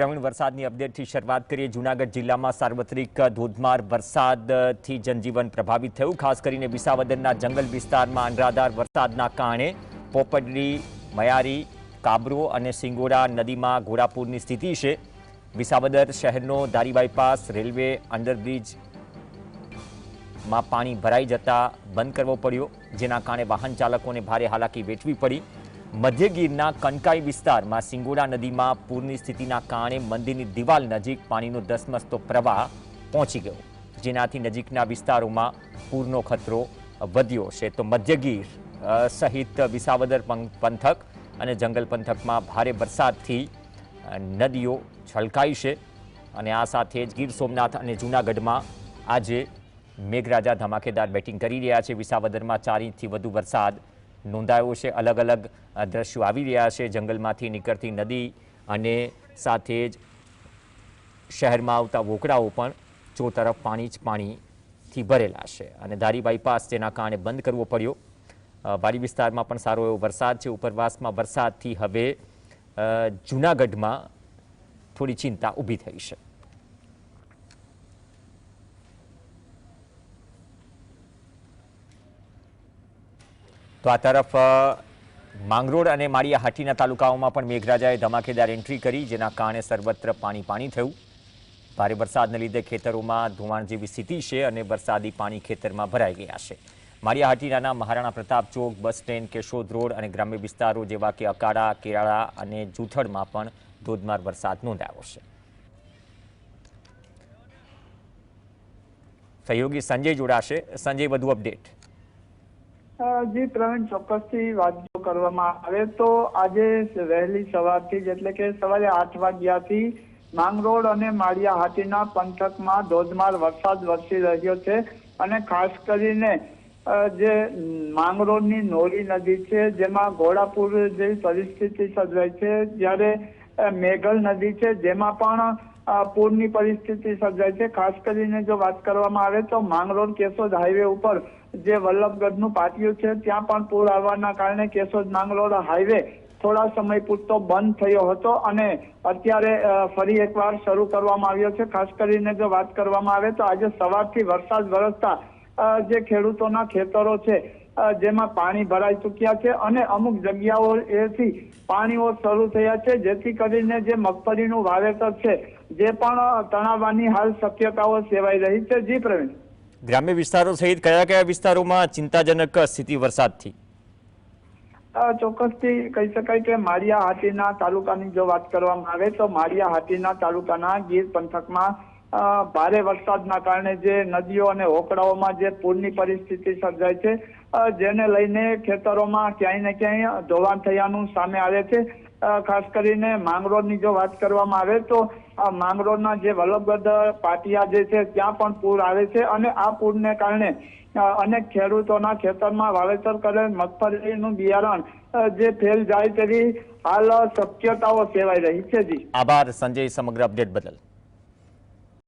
પ્રવીણ, વરસાદની અપડેટથી શરૂઆત કરીએ। જૂનાગઢ જિલ્લામાં સાર્વત્રિક ધોધમાર વરસાદથી જનજીવન પ્રભાવિત થયું। ખાસ કરીને વિસાવદરના જંગલ વિસ્તારમાં અનરાધાર વરસાદના કારણે પોપડરી, મયારી, કાબરો અને સિંગોડા નદીમાં ઘોડાપૂરની સ્થિતિ છે। વિસાવદર શહેરનો ધારી બાયપાસ રેલવે અંડરબ્રિજમાં પાણી ભરાઈ જતા બંધ કરવો પડ્યો, જેના કારણે વાહન ચાલકોને ભારે હાલાકી વેઠવી પડી। મધ્ય ગીરના કનકાઈ વિસ્તારમાં સિંગોડા નદીમાં પૂરની સ્થિતિના કારણે મંદિરની દિવાલ નજીક પાણીનો ધસમસતો પ્રવાહ પહોંચી ગયો, જેનાથી નજીકના વિસ્તારોમાં પૂરનો ખતરો વધ્યો છે। તો મધ્ય ગીર સહિત વિસાવદર પંથક અને જંગલ પંથકમાં ભારે વરસાદથી નદીઓ છલકાઈ છે અને આ સાથે જ ગીર સોમનાથ અને જૂનાગઢમાં આજે મેઘરાજા ધમાકેદાર બેટિંગ કરી રહ્યા છે। વિસાવદરમાં 4 ઇંચથી વધુ વરસાદ નોંધાયો છે। અલગ અલગ દ્રશ્યો આવી રહ્યા છે। જંગલમાંથી નીકળતી નદી અને સાથે જ શહેરમાં આવતા વોકડાઓ પણ ચો તરફ પાણી જ પાણીથી ભરેલા છે અને ધારી બાયપાસ તેના કારણે બંધ કરવો પડ્યો। વાડી વિસ્તારમાં પણ સારો એવો વરસાદ છે। ઉપરવાસમાં વરસાદથી હવે જૂનાગઢમાં થોડી ચિંતા ઊભી થઈ છે। તો આ તરફ માંગરોળ અને માળિયા હાટીના તાલુકાઓમાં પણ મેઘરાજાએ ધમાકેદાર એન્ટ્રી કરી, જેના કારણે સર્વત્ર પાણી થયું। ભારે વરસાદને લીધે ખેતરોમાં ધોવાણ જેવી સ્થિતિ છે અને વરસાદી પાણી ખેતરમાં ભરાઈ ગયા છે। માળિયા હાટીના મહારાણા પ્રતાપ ચોક, બસ સ્ટેન્ડ, કેશોદ રોડ અને ગ્રામ્ય વિસ્તારો જેવા કે અકાડા, કેરાળા અને જૂથડમાં પણ ધોધમાર વરસાદ નોંધાયો છે। સહયોગી સંજય જોડાશે। સંજય, વધુ અપડેટ। જી પ્રવીણ, ચોક્કસથી વાત કરવામાં આવે તો આજે વહેલી સવારથી જ એટલે કે સવારે 8 વાગ્યાથી માંગરોળ અને માળિયા હાટીના પંથકમાં ધોધમાર વરસાદ વરસી રહ્યો છે અને ખાસ કરીને જે માંગરોળની નોરી નદી છે જેમાં ઘોડાપૂર જેવી પરિસ્થિતિ સર્જાઈ છે, જ્યારે મેઘલ નદી છે જેમાં પણ પૂરની પરિસ્થિતિ સર્જાય છે। ખાસ કરીને જો વાત કરવામાં આવે તો માંગરોળ કેશોદ હાઈવે ઉપર જે વલ્લભગઢનું પાટિયું છે ત્યાં પણ પૂર આવવાના કારણે કેશોદ માંગરોળ હાઈવે થોડા સમય પૂરતો બંધ થયો હતો અને અત્યારે ફરી એકવાર શરૂ કરવામાં આવ્યો છે। ખાસ કરીને જો વાત કરવામાં આવે તો આજે સવારથી વરસાદ વરસતા જે ખેડૂતોના ખેતરો છે જેમાં પાણી ભરાઈ ચૂક્યા છે અને અમુક જગ્યાઓ એથી પાણીઓ શરૂ થયા છે, જેથી કરીને જે મગફળીનું વાવેતર છે જે પણ તણાવવાની હાલ શક્યતાઓ સેવાઈ રહી છે। જી પ્રવીણ, ગ્રામ્ય વિસ્તારો સહિત કયા વિસ્તારોમાં ચિંતાજનક સ્થિતિ વરસાદથી? ચોક્કસથી કહી શકાય કે માળિયા હાટીના તાલુકાની જો વાત કરવામાં આવે તો માળિયા હાટીના તાલુકાના ગીર પંથકમાં ભારે વરસાદના કારણે જે નદીઓ અને હોકળાઓમાં જે પૂરની પરિસ્થિતિ સર્જાય છે, જેને લઈને ખેતરોમાં ક્યાંય ને ક્યાંય ધોવાણ થયાનું સામે આવે છે। ખાસ કરીને માંગરોળની જો વાત કરવામાં આવે તો માંગરોળના જે વલ્લભગઢ પાટિયા જે છે ત્યાં પણ પૂર આવે છે અને આ પૂરને કારણે અનેક ખેડૂતોના ખેતરમાં વાવેતર કરેલ મગફળીનું બિયારણ જે ફેલ જાય તેવી હાલ શક્યતાઓ સેવાઈ રહી છે। જી આભાર સંજય, સમગ્ર અપડેટ બદલ।